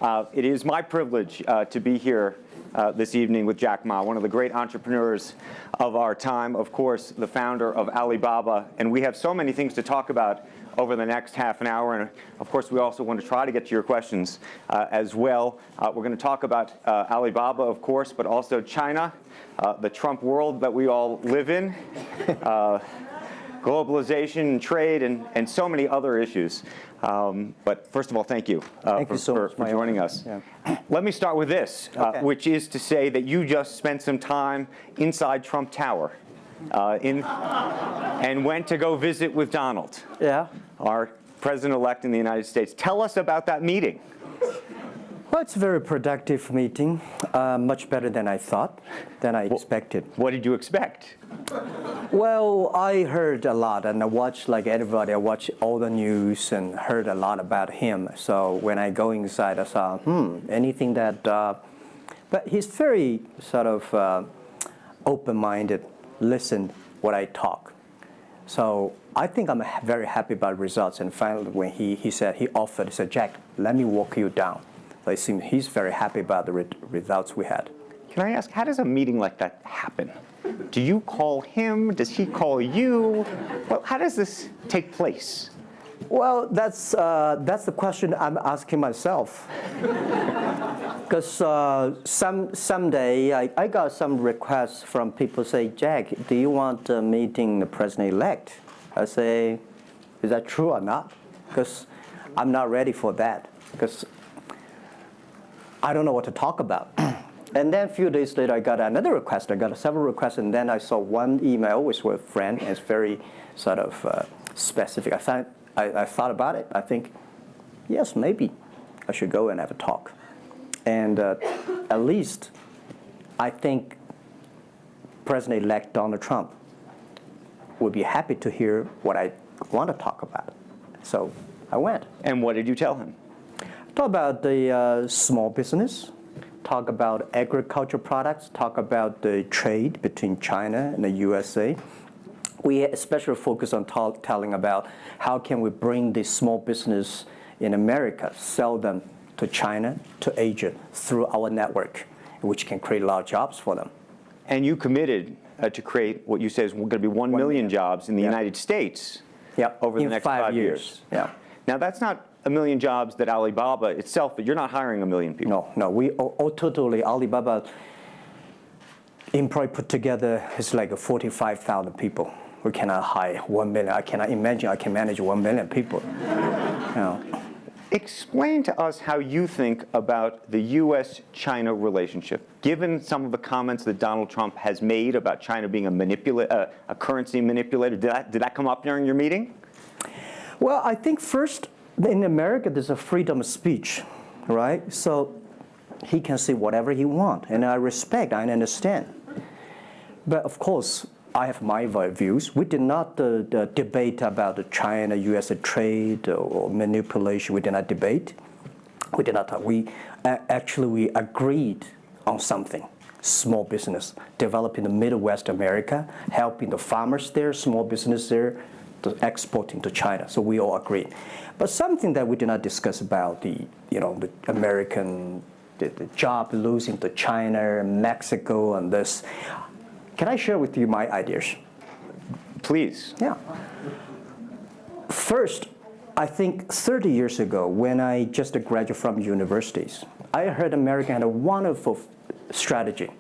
It is my privilege to be here this evening with Jack Ma, one of the great entrepreneurs of our time, of course, the founder of Alibaba. And we have so many things to talk about over the next half an hour. And of course, we also want to try to get to your questions as well. We're going to talk about Alibaba, of course, but also China, the Trump world that we all live in, globalization, trade, and so many other issues. But first of all, thank you, for joining us. Yeah. Let me start with this, which is to say that you just spent some time inside Trump Tower and went to go visit with Donald, our president-elect in the United States. Tell us about that meeting. Well, it's a very productive meeting, much better than I thought, than I expected. What did you expect? Well, I heard a lot, and I watched, like everybody, I watched all the news and heard a lot about him. So when I go inside, I saw, anything that, but he's very sort of open-minded, listen what I talk. So I think I'm very happy about results. And finally, when he said, he said, Jack, let me walk you down. So it seems he's very happy about the results we had. Can I ask, how does a meeting like that happen? Do you call him? Does he call you? Well, how does this take place? Well, that's the question I'm asking myself. Because someday I got some requests from people say, Jack, do you want a meeting the president-elect? I say, is that true or not? Because I'm not ready for that. Because I don't know what to talk about. And then a few days later, I got another request. I got several requests, and then I saw one email with a friend, and it's very sort of specific. I thought about it. I think, yes, maybe I should go and have a talk. And at least I think President-elect Donald Trump would be happy to hear what I want to talk about. So I went. And what did you tell him? Talk about the small business, talk about agricultural products, talk about the trade between China and the USA. We especially focus on telling about how can we bring the small business in America, sell them to China, to Asia, through our network, which can create a lot of jobs for them. And you committed to create what you say is going to be 1 million jobs in the United States over the next 5 years. Yeah. Now, that's not 1 million jobs that Alibaba itself, but you're not hiring 1 million people. No, we totally, Alibaba employee put together is like 45,000 people. We cannot hire 1 million. I cannot imagine I can manage 1 million people. Explain to us how you think about the U.S.-China relationship, given some of the comments that Donald Trump has made about China being a currency manipulator. Did that come up during your meeting? Well, I think first, in America, there's a freedom of speech, right? So he can say whatever he wants, and I respect, I understand. But of course, I have my views. We did not debate about the China-U.S. trade or manipulation. We did not debate. We did not talk. We agreed on something. Small business, developing the Midwest America, helping the farmers there, small business there, exporting to China. So we all agreed. But something that we did not discuss about the American, the job losing to China, Mexico, and this. Can I share with you my ideas? Please. Yeah. First, I think 30 years ago, when I just graduated from universities, I heard America had a wonderful strategy.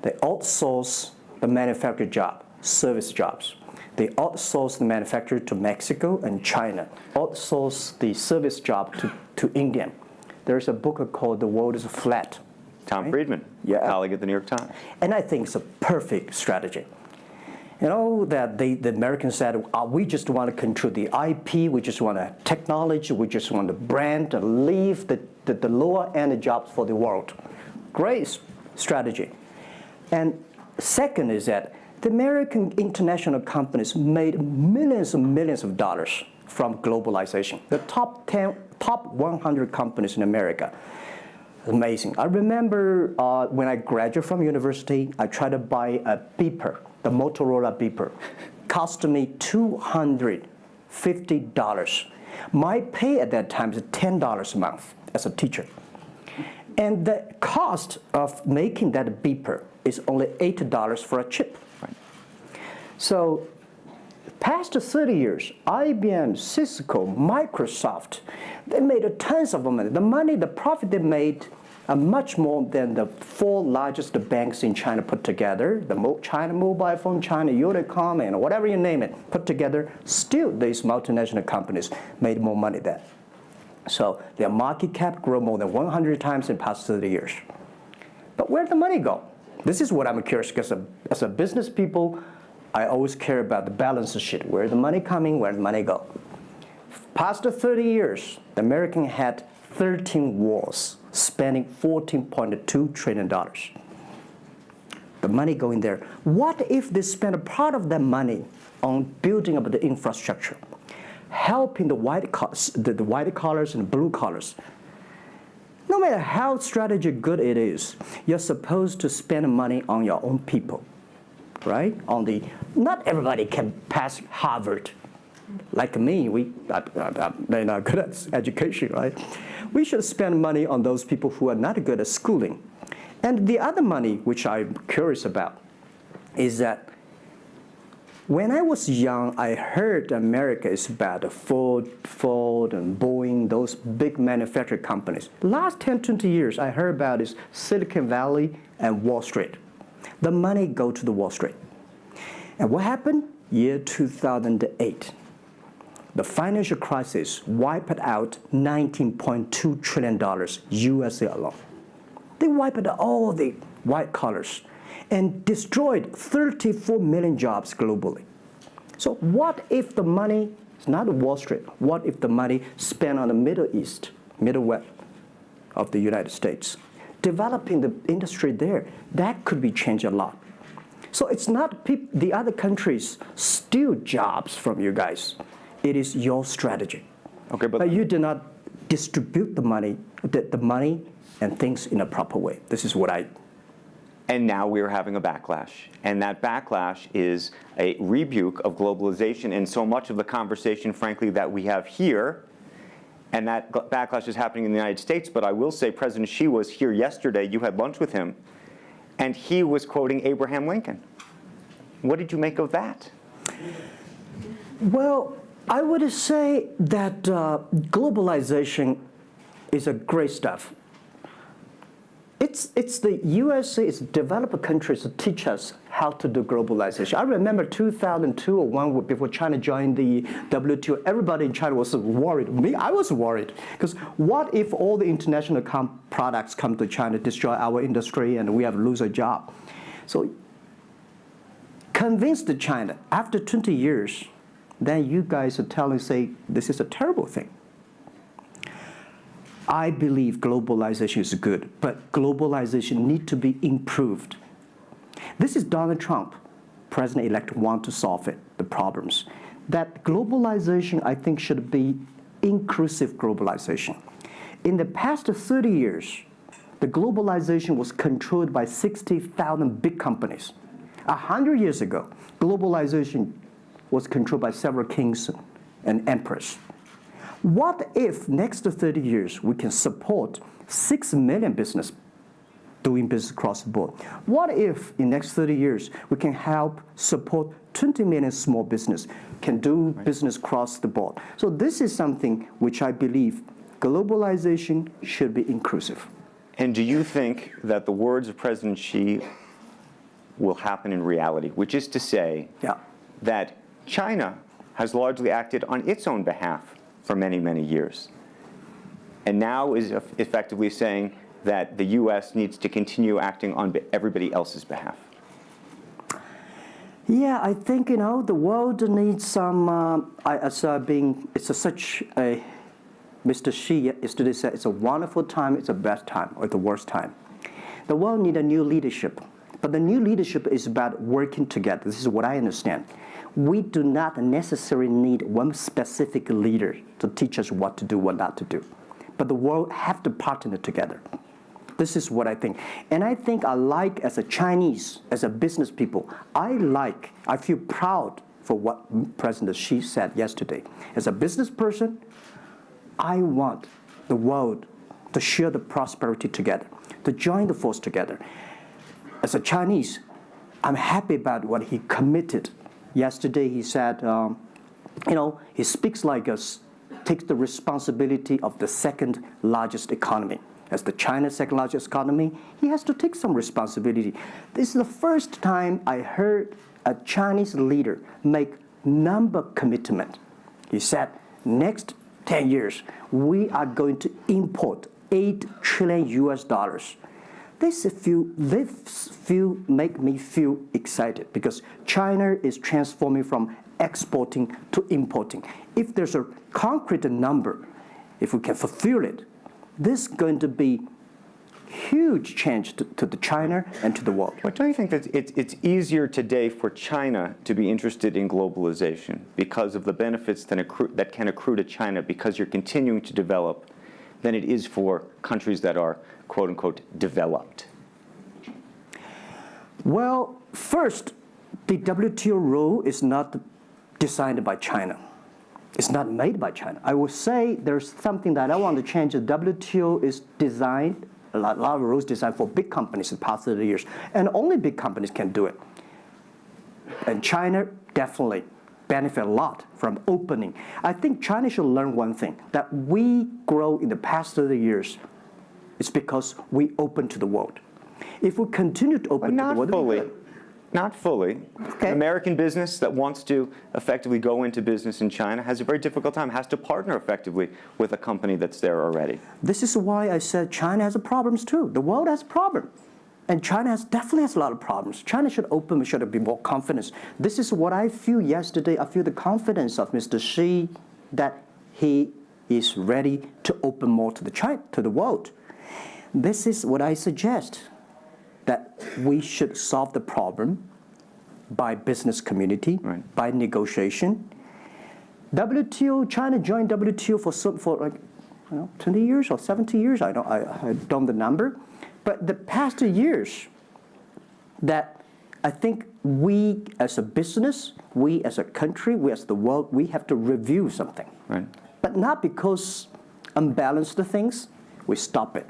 They outsource the manufacturing job, service jobs. They outsource the manufacturer to Mexico and China, outsource the service job to India. There's a book called The World is Flat. Tom Friedman, colleague at the New York Times. And I think it's a perfect strategy. You know, that the Americans said, we just want to control the IP, we just want technology, we just want the brand, to leave the lower-end jobs for the world. Great strategy. And second is that the American international companies made millions and millions of dollars from globalization. The top 100 companies in America. Amazing. I remember when I graduated from university, I tried to buy a beeper, the Motorola beeper. Cost me $250. My pay at that time is $10 a month as a teacher. And the cost of making that beeper is only $8 for a chip. Right. So past 30 years, IBM, Cisco, Microsoft, they made tons of money. The profit they made are much more than the 4 largest banks in China put together, the China Mobile Phone, China Unicom, and whatever you name it, put together. Still, these multinational companies made more money than. So their market cap grew more than 100 times in the past 30 years. But where'd the money go? This is what I'm curious, because as a business people, I always care about the balance sheet. Where's the money coming? Where'd the money go? Past 30 years, the American had 13 wars, spending $14.2 trillion. The money going there. What if they spend a part of that money on building up the infrastructure, helping the white collars and the blue collars? No matter how strategy good it is, you're supposed to spend money on your own people, right? Not everybody can pass Harvard. Like me, they're not good at education, right? We should spend money on those people who are not good at schooling. And the other money, which I'm curious about, is that when I was young, I heard America is about Ford and Boeing, those big manufacturing companies. Last 10, 20 years, I heard about is Silicon Valley and Wall Street. The money go to the Wall Street. And what happened? Year 2008. The financial crisis wiped out $19.2 trillion USA alone. They wiped out all the white collars and destroyed 34 million jobs globally. So what if the money is not Wall Street? What if the money spent on the Middle East, Middle West of the United States, developing the industry there? That could be changed a lot. So it's not the other countries steal jobs from you guys. It is your strategy. Okay, but you do not distribute the money and things in a proper way. This is what I. And now we're having a backlash. And that backlash is a rebuke of globalization. And so much of the conversation, frankly, that we have here, and that backlash is happening in the United States. But I will say President Xi was here yesterday. You had lunch with him. And he was quoting Abraham Lincoln. What did you make of that? Well, I would say that globalization is a great stuff. It's the USA, it's developed countries to teach us how to do globalization. I remember 2002 or 1 before China joined the WTO, everybody in China was worried. Me, I was worried. Because what if all the international products come to China, destroy our industry, and we have to lose a job? So convince China, after 20 years, then you guys are say, this is a terrible thing. I believe globalization is good, but globalization needs to be improved. This is Donald Trump, president-elect, want to solve it, the problems. That globalization, I think, should be inclusive globalization. In the past 30 years, the globalization was controlled by 60,000 big companies. 100 years ago, globalization was controlled by several kings and emperors. What if next 30 years we can support 6 million business doing business across the board? What if in next 30 years we can help support 20 million small business can do business across the board? So this is something which I believe globalization should be inclusive. And do you think that the words of President Xi will happen in reality, which is to say that China has largely acted on its own behalf for many, many years, and now is effectively saying that the U.S. needs to continue acting on everybody else's behalf? Yeah, I think, the world needs some, Mr. Xi yesterday said, it's a wonderful time, it's a best time, or the worst time. The world needs a new leadership, but the new leadership is about working together. This is what I understand. We do not necessarily need one specific leader to teach us what to do, what not to do. But the world have to partner together. This is what I think. And I think as a Chinese, as a business people, I feel proud for what President Xi said yesterday. As a business person, I want the world to share the prosperity together, to join the force together. As a Chinese, I'm happy about what he committed. Yesterday he said, he speaks like us, takes the responsibility of the second largest economy. As the China's second largest economy, he has to take some responsibility. This is the first time I heard a Chinese leader make number commitment. He said, next 10 years, we are going to import $8 trillion US. This make me feel excited because China is transforming from exporting to importing. If there's a concrete number, if we can fulfill it, this is going to be huge change to the China and to the world. But don't you think that it's easier today for China to be interested in globalization because of the benefits that can accrue to China because you're continuing to develop than it is for countries that are, quote unquote, developed? Well, first, the WTO rule is not designed by China. It's not made by China. I will say there's something that I want to change. The WTO is designed, a lot of rules designed for big companies in the past 30 years, and only big companies can do it. And China definitely benefit a lot from opening. I think China should learn one thing, that we grow in the past 30 years. It's because we open to the world. If we continue to open to the world, not fully. Okay. An American business that wants to effectively go into business in China has a very difficult time, has to partner effectively with a company that's there already. This is why I said China has problems too. The world has problems. And China definitely has a lot of problems. China should open, should be more confidence. This is what I feel yesterday. I feel the confidence of Mr. Xi that he is ready to open more to the world. This is what I suggest, that we should solve the problem by business community, right, by negotiation. WTO, China joined WTO for 20 years or 70 years. I don't know the number. But the past 2 years, that I think we as a business, we as a country, we as the world, we have to review something. Right. But not because unbalanced things, we stop it.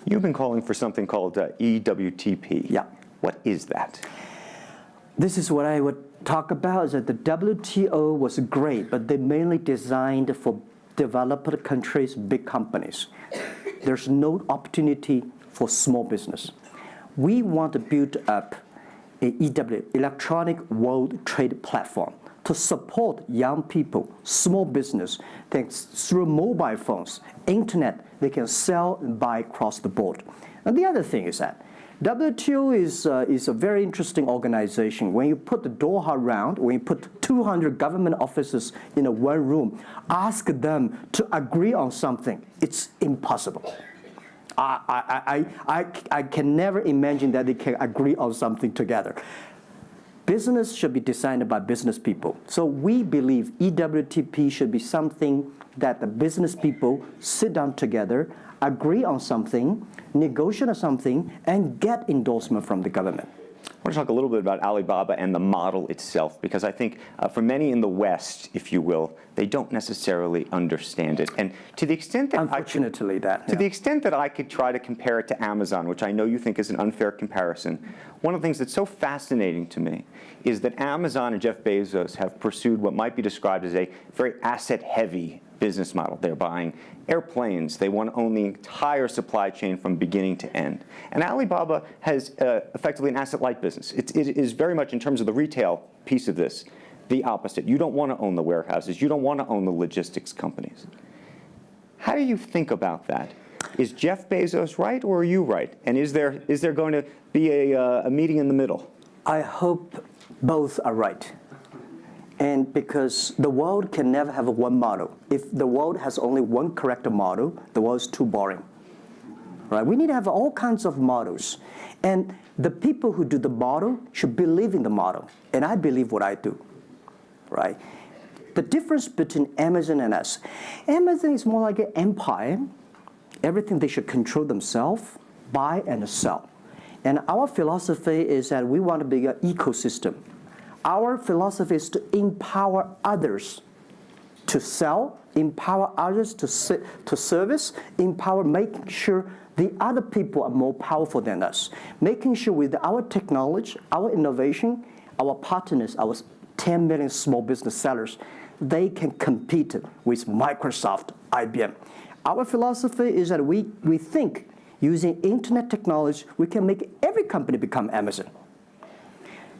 You've been calling for something called EWTP. Yeah. What is that? This is what I would talk about, is that the WTO was great, but they mainly designed for developed countries, big companies. There's no opportunity for small business. We want to build up an EW, Electronic World Trade Platform, to support young people, small business, thanks through mobile phones, internet, they can sell and buy across the board. And the other thing is that WTO is a very interesting organization. When you put the Doha round, when you put 200 government officers in one room, ask them to agree on something, it's impossible. I can never imagine that they can agree on something together. Business should be designed by business people. So we believe EWTP should be something that the business people sit down together, agree on something, negotiate on something, and get endorsement from the government. I want to talk a little bit about Alibaba and the model itself, because I think for many in the West, if you will, they don't necessarily understand it. And to the extent that the extent that I could try to compare it to Amazon, which I know you think is an unfair comparison, one of the things that's so fascinating to me is that Amazon and Jeff Bezos have pursued what might be described as a very asset-heavy business model. They're buying airplanes. They want to own the entire supply chain from beginning to end. And Alibaba has effectively an asset-light business. It is very much, in terms of the retail piece of this, the opposite. You don't want to own the warehouses. You don't want to own the logistics companies. How do you think about that? Is Jeff Bezos right, or are you right? And is there going to be a meeting in the middle? I hope both are right. And because the world can never have one model. If the world has only one correct model, the world is too boring. Right? We need to have all kinds of models. And the people who do the model should believe in the model. And I believe what I do. Right? The difference between Amazon and us. Amazon is more like an empire. Everything they should control themselves, buy and sell. And our philosophy is that we want to be an ecosystem. Our philosophy is to empower others to sell, empower others to service, empower making sure the other people are more powerful than us, making sure with our technology, our innovation, our partners, our 10 million small business sellers, they can compete with Microsoft, IBM. Our philosophy is that we think using internet technology, we can make every company become Amazon.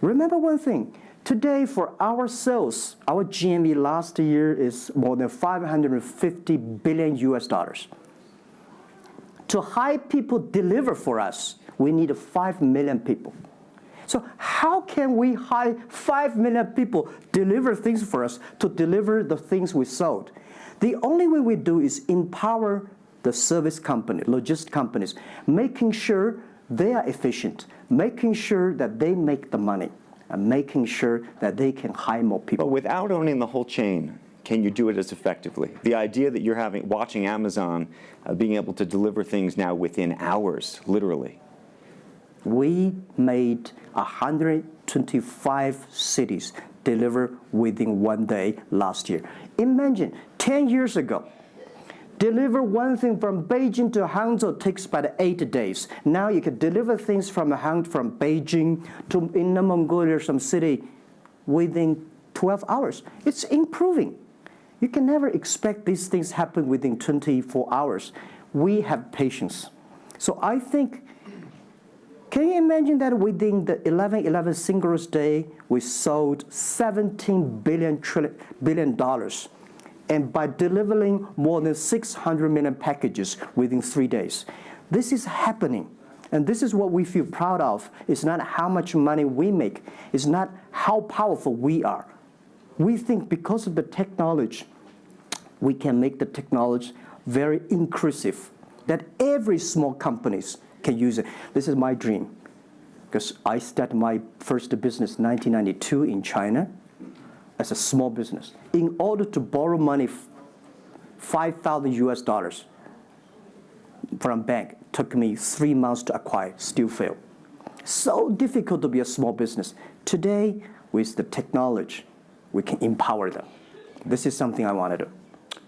Remember one thing, today for our sales, our GMV last year is more than 550 billion US dollars. To hire people deliver for us, we need 5 million people. So how can we hire 5 million people deliver things for us to deliver the things we sold? The only way we do is empower the service company, logistics companies, making sure they are efficient, making sure that they make the money, and making sure that they can hire more people. But without owning the whole chain, can you do it as effectively? The idea that you're watching Amazon being able to deliver things now within hours, literally. We made 125 cities deliver within 1 day last year. Imagine, 10 years ago, deliver one thing from Beijing to Hangzhou takes about 8 days. Now you can deliver things from Beijing to Inner Mongolia, some city, within 12 hours. It's improving. You can never expect these things happen within 24 hours. We have patience. So I think, can you imagine that within the 11/11 Singles Day, we sold $17 billion, and by delivering more than 600 million packages within 3 days. This is happening, and this is what we feel proud of. It's not how much money we make. It's not how powerful we are. We think because of the technology, we can make the technology very inclusive, that every small companies can use it. This is my dream, because I started my first business in 1992 in China as a small business. In order to borrow money, 5,000 US dollars from bank, took me 3 months to acquire, still failed. So difficult to be a small business. Today, with the technology, we can empower them. This is something I want to do.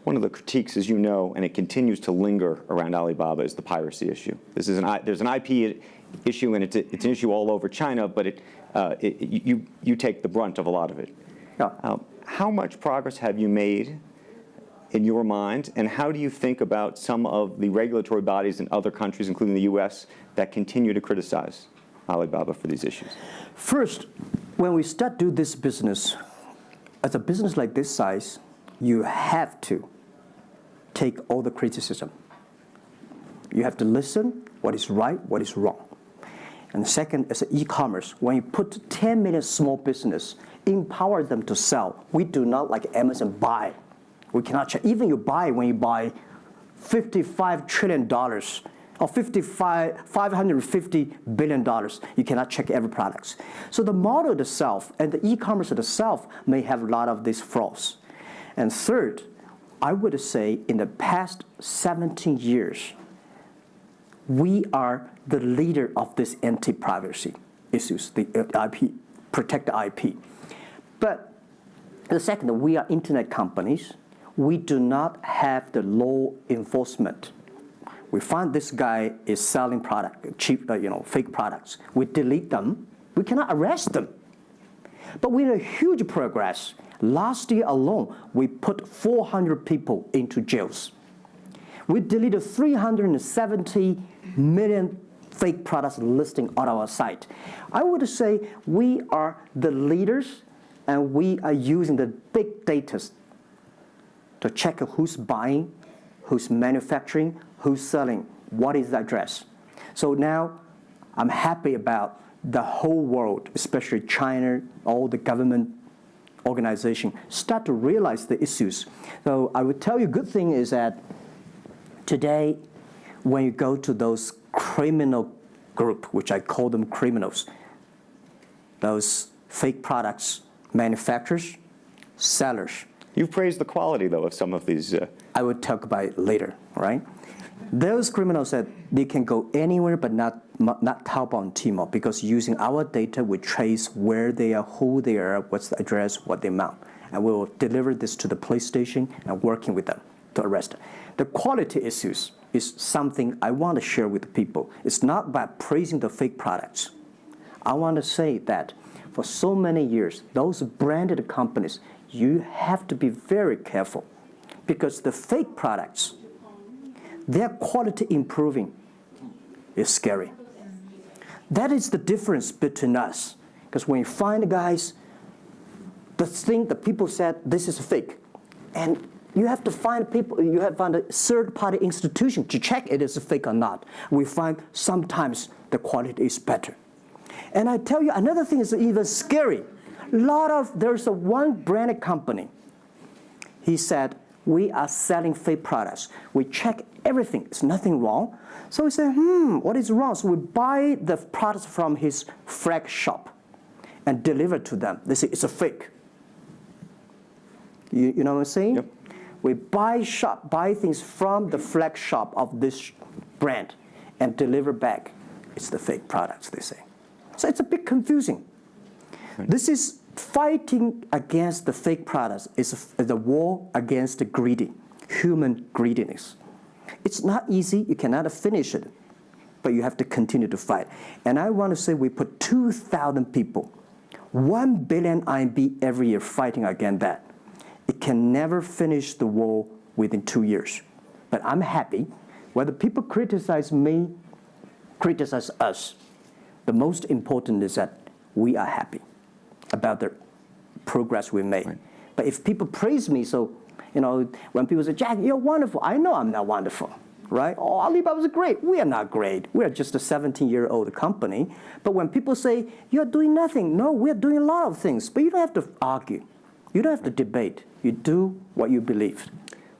One of the critiques, as you know, and it continues to linger around Alibaba, is the piracy issue. There's an IP issue, and it's an issue all over China, but you take the brunt of a lot of it. Yeah. How much progress have you made in your mind, and how do you think about some of the regulatory bodies in other countries, including the US, that continue to criticize Alibaba for these issues? First, when we start do this business, as a business like this size, you have to take all the criticism. You have to listen what is right, what is wrong. And second, as an e-commerce, when you put 10 million small business, empower them to sell. We do not like Amazon buy. We cannot check. Even when you buy $55 trillion or $550 billion, you cannot check every product. So the model itself and the e-commerce itself may have a lot of these flaws. And third, I would say in the past 17 years, we are the leader of this anti-privacy issues, the IP, protect the IP. But the second, we are internet companies. We do not have the law enforcement. We find this guy is selling product, cheap, fake products. We delete them. We cannot arrest them. But we made huge progress. Last year alone, we put 400 people into jails. We deleted 370 million fake products listing on our site. I would say we are the leaders, and we are using the big data to check who's buying, who's manufacturing, who's selling, what is the address. So now I'm happy about the whole world, especially China, all the government organization, start to realize the issues. So I would tell you, good thing is that today, when you go to those criminal group, which I call them criminals, those fake products manufacturers, sellers. You've praised the quality, though, of some of these. I would talk about it later, right? Those criminals said they can go anywhere but not Taobao and Tmall, because using our data, we trace where they are, who they are, what's the address, what the amount. and we will deliver this to the police station and working with them to arrest them. The quality issues is something I want to share with people. It's not about praising the fake products. I want to say that for so many years, those branded companies, you have to be very careful because the fake products, their quality improving is scary. That is the difference between us. Because when you find guys, the thing that people said, this is fake. And you have to find people, you have to find a third-party institution to check it is fake or not. We find sometimes the quality is better. And I tell you, another thing is even scary. There's one branded company. He said, we are selling fake products. We check everything, there's nothing wrong. So we say, what is wrong? So we buy the products from his flag shop and deliver to them. They say, it's a fake. You know what I'm saying? Yep. We buy things from the flag shop of this brand and deliver back. It's the fake products, they say. So it's a bit confusing. Right. This is fighting against the fake products is a war against the human greediness. It's not easy, you cannot finish it, but you have to continue to fight. And I want to say we put 2,000 people, 1 billion RMB every year fighting against that. It can never finish the war within 2 years. But I'm happy, whether people criticize me, criticize us, the most important is that we are happy about the progress we made. Right. But if people praise me, so, when people say, Jack, you're wonderful, I know I'm not wonderful, right? Oh, Alibaba's great. We are not great. We are just a 17-year-old company. But when people say, you're doing nothing, no, we're doing a lot of things. But you don't have to argue. You don't have to debate. You do what you believe.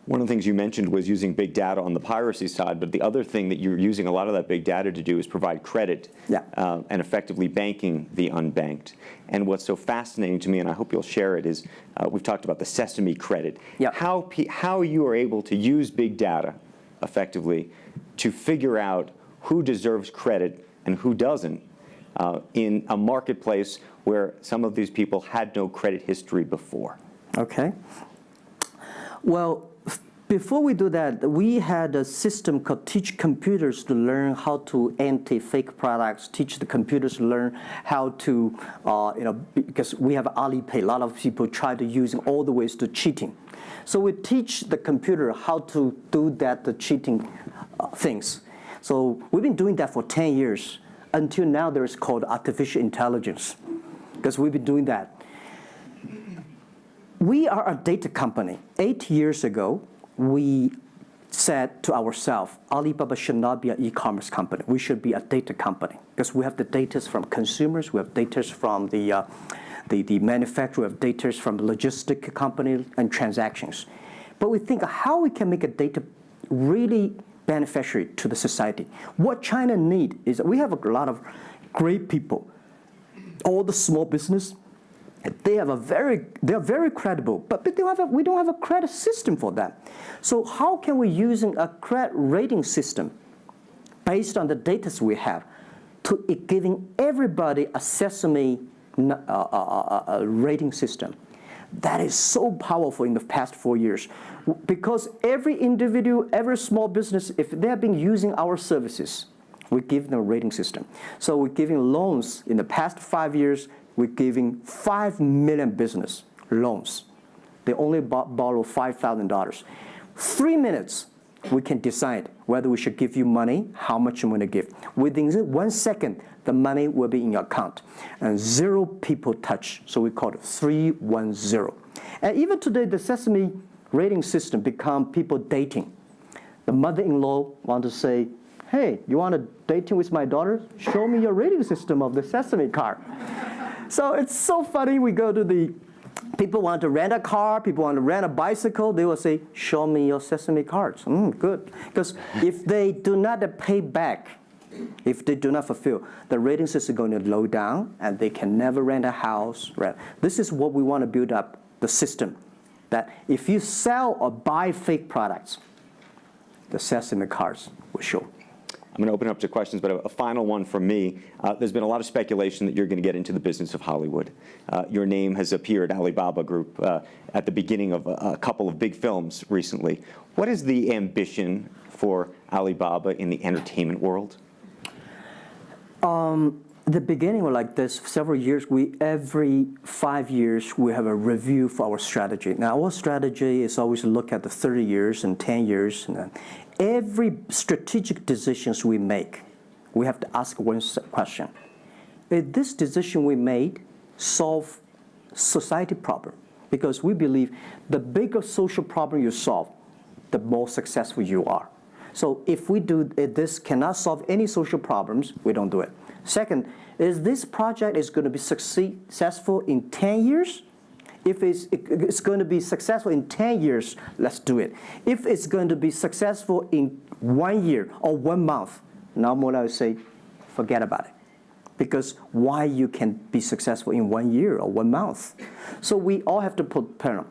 One of the things you mentioned was using big data on the piracy side, but the other thing that you're using a lot of that big data to do is provide credit and effectively banking the unbanked. And what's so fascinating to me, and I hope you'll share it, is we've talked about the sesame credit. Yep. How you are able to use big data effectively to figure out who deserves credit and who doesn't in a marketplace where some of these people had no credit history before. Okay. Well, before we do that, we had a system called Teach Computers to learn how to anti-fake products, teach the computers to learn how to, because we have Alipay, a lot of people try to use all the ways to cheating. So we teach the computer how to do that, the cheating things. So we've been doing that for 10 years. Until now, there's called artificial intelligence, because we've been doing that. We are a data company. 8 years ago, we said to ourselves, Alibaba should not be an e-commerce company. We should be a data company because we have the data from consumers, we have data from the manufacturer, we have data from the logistic company and transactions. But we think how we can make a data really beneficiary to the society. What China needs is that we have a lot of great people. All the small business, they are very credible, but we don't have a credit system for them. So how can we use a credit rating system based on the data we have to giving everybody a sesame rating system? That is so powerful in the past 4 years because every individual, every small business, if they have been using our services, we give them a rating system. So we're giving loans in the past 5 years. We're giving 5 million business loans. They only borrow $5,000. 3 minutes, we can decide whether we should give you money, how much you want to give. Within 1 second, the money will be in your account. And 0 people touch, so we call it 310. And even today, the Sesame rating system become people dating. The mother-in-law want to say, hey, you want to dating with my daughter? Show me your rating system of the Sesame card. So it's so funny. We go to people want to rent a car, people want to rent a bicycle. They will say, show me your Sesame cards. Good. Because if they do not pay back, if they do not fulfill, the rating system is going to low down and they can never rent a house. This is what we want to build up, the system. That if you sell or buy fake products, the Sesame cards will show. I'm going to open it up to questions, but a final one from me. There's been a lot of speculation that you're going to get into the business of Hollywood. Your name has appeared, Alibaba Group, at the beginning of a couple of big films recently. What is the ambition for Alibaba in the entertainment world? The beginning was like this. Several years, every 5 years, we have a review for our strategy. Now, our strategy is always to look at the 30 years and 10 years. And every strategic decisions we make, we have to ask one question. Did this decision we made solve society problem? Because we believe the bigger social problem you solve, the more successful you are. So if we do this cannot solve any social problems, we don't do it. Second, is this project is going to be successful in 10 years? If it's going to be successful in 10 years, let's do it. If it's going to be successful in 1 year or 1 month, now more I would say, forget about it. Because why you can be successful in 1 year or 1 month? So we all have to put parallel.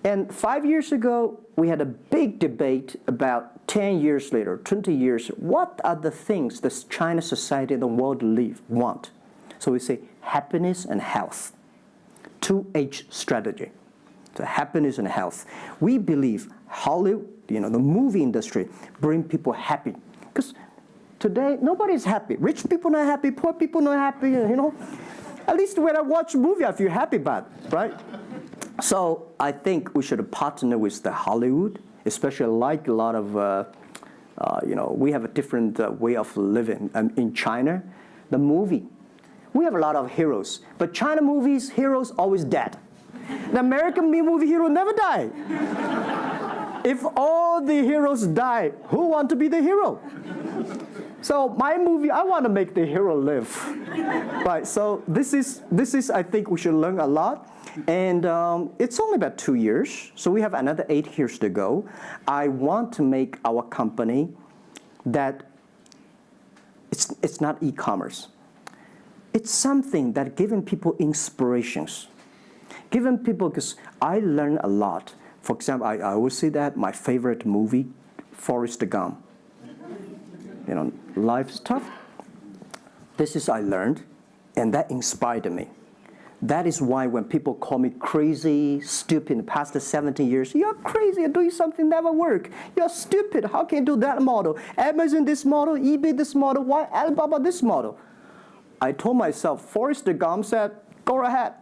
And 5 years ago, we had a big debate about 10 years later, 20 years, what are the things that China society and the world want? So we say happiness and health. 2H strategy. So happiness and health. We believe Hollywood, the movie industry, bring people happy. Because today, nobody's happy. Rich people not happy, poor people not happy, At least when I watch a movie, I feel happy about it, right? So I think we should partner with the Hollywood, especially like a lot of, we have a different way of living. In China, the movie, we have a lot of heroes. But China movies, heroes always dead. The American movie hero never die. If all the heroes die, who want to be the hero? So my movie, I want to make the hero live. Right, so this is, I think we should learn a lot. And it's only about 2 years, so we have another 8 years to go. I want to make our company that it's not e-commerce. It's something that giving people inspirations. Giving people, because I learn a lot. For example, I always say that my favorite movie, Forrest Gump. Life's tough. This is I learned, and that inspired me. That is why when people call me crazy, stupid in the past 17 years, you're crazy, you're doing something never work. You're stupid, how can you do that model? Amazon this model, eBay this model, why Alibaba this model? I told myself, Forrest Gump said, go ahead.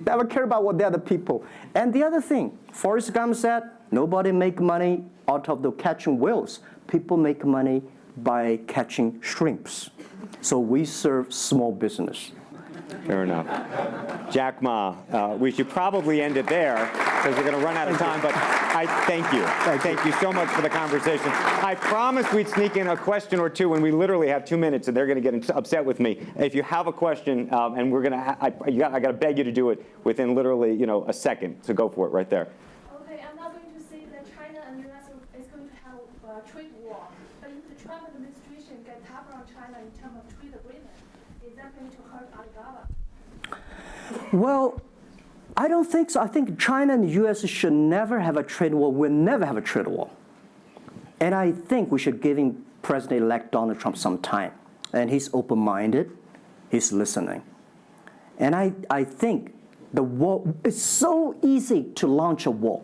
Never care about what the other people. And the other thing, Forrest Gump said, nobody make money out of the catching whales. People make money by catching shrimps. So we serve small business. Fair enough. Jack Ma, we should probably end it there because we're going to run out of time, but I thank you. Thank you so much for the conversation. I promised we'd sneak in a question or two when we literally have 2 minutes, and they're going to get upset with me. If you have a question, and we're going to, I got to beg you to do it within literally, a second. So go for it right there. Okay, I'm not going to say that China and US is going to have a trade war, but if the Trump administration get tougher on China in terms of trade agreement, is that going to hurt Alibaba? Well, I don't think so. I think China and the US should never have a trade war. We'll never have a trade war. And I think we should give President-elect Donald Trump some time. And he's open-minded. He's listening. And I think the war, it's so easy to launch a war.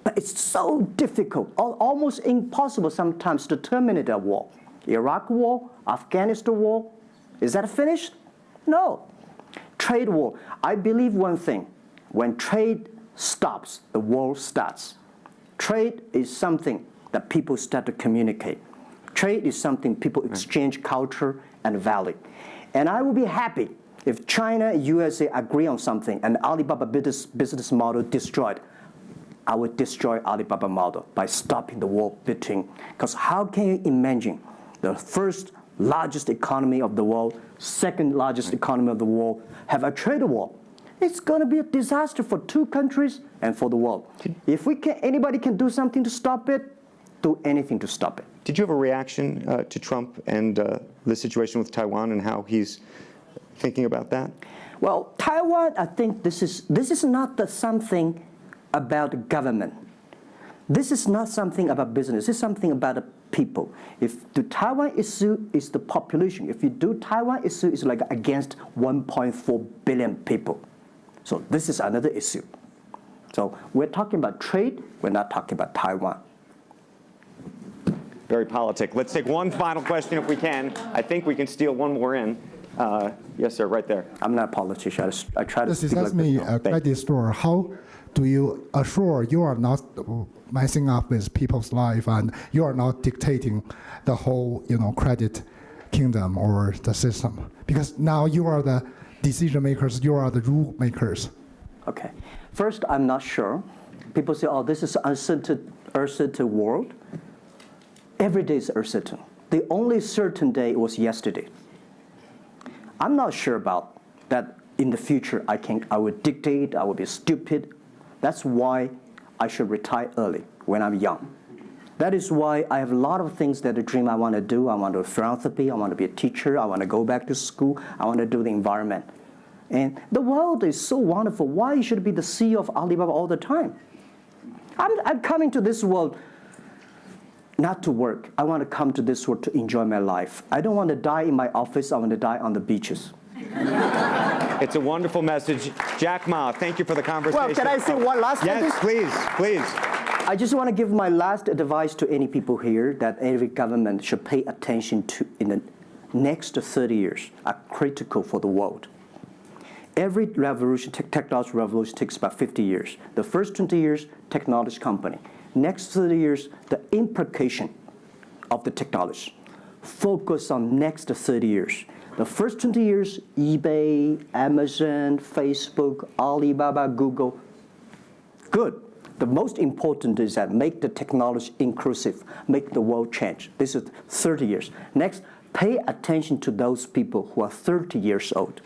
But it's so difficult, almost impossible sometimes to terminate a war. Iraq war, Afghanistan war, is that finished? No. Trade war. I believe one thing. When trade stops, the war starts. Trade is something that people start to communicate. Trade is something people exchange culture and value. And I will be happy if China and USA agree on something and Alibaba business model destroyed. I would destroy Alibaba model by stopping the war between. Because how can you imagine the first largest economy of the world, second largest economy of the world, have a trade war? It's going to be a disaster for two countries and for the world. If anybody can do something to stop it, do anything to stop it. Did you have a reaction to Trump and the situation with Taiwan and how he's thinking about that? Well, Taiwan, I think this is not something about government. This is not something about business. This is something about people. If the Taiwan issue is the population, if you do Taiwan issue, it's like against 1.4 billion people. So this is another issue. So we're talking about trade, we're not talking about Taiwan. Very politic. Let's take one final question if we can. I think we can steal one more in. Yes, sir, right there. I'm not a politician. I try to This speak is like me, this. a credit store. How do you assure you are not messing up with people's life and you are not dictating the whole, credit kingdom or the system? Because now you are the decision makers, you are the rule makers. Okay. First, I'm not sure. People say, oh, this is uncertain world. Every day is uncertain. The only certain day was yesterday. I'm not sure about that in the future I would dictate, I would be stupid. That's why I should retire early when I'm young. That is why I have a lot of things that I dream I want to do. I want to do philanthropy, I want to be a teacher, I want to go back to school, I want to do the environment. And the world is so wonderful. Why you should be the CEO of Alibaba all the time? I'm coming to this world not to work. I want to come to this world to enjoy my life. I don't want to die in my office. I want to die on the beaches. It's a wonderful message. Jack Ma, thank you for the conversation. Well, can I say one last Yes, sentence? please. I just want to give my last advice to any people here that every government should pay attention to in the next 30 years are critical for the world. Every revolution, technology revolution takes about 50 years. The first 20 years, technology company. Next 30 years, the implication of the technology. Focus on next 30 years. The first 20 years, eBay, Amazon, Facebook, Alibaba, Google, good. The most important is that make the technology inclusive, make the world change. This is 30 years. Next, pay attention to those people who are 30 years old,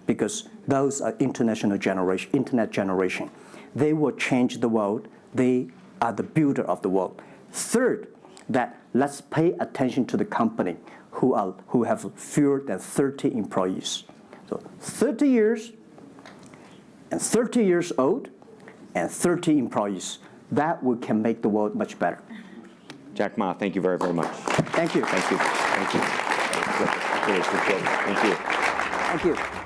because those are internet generation. They will change the world. They are the builder of the world. Third, that let's pay attention to the company who have fewer than 30 employees. So 30 years and 30 years old and 30 employees. That can make the world much better. Jack Ma, thank you very, very much. Thank you. Thank you. Thank you. Really appreciate it. Thank you. Thank you.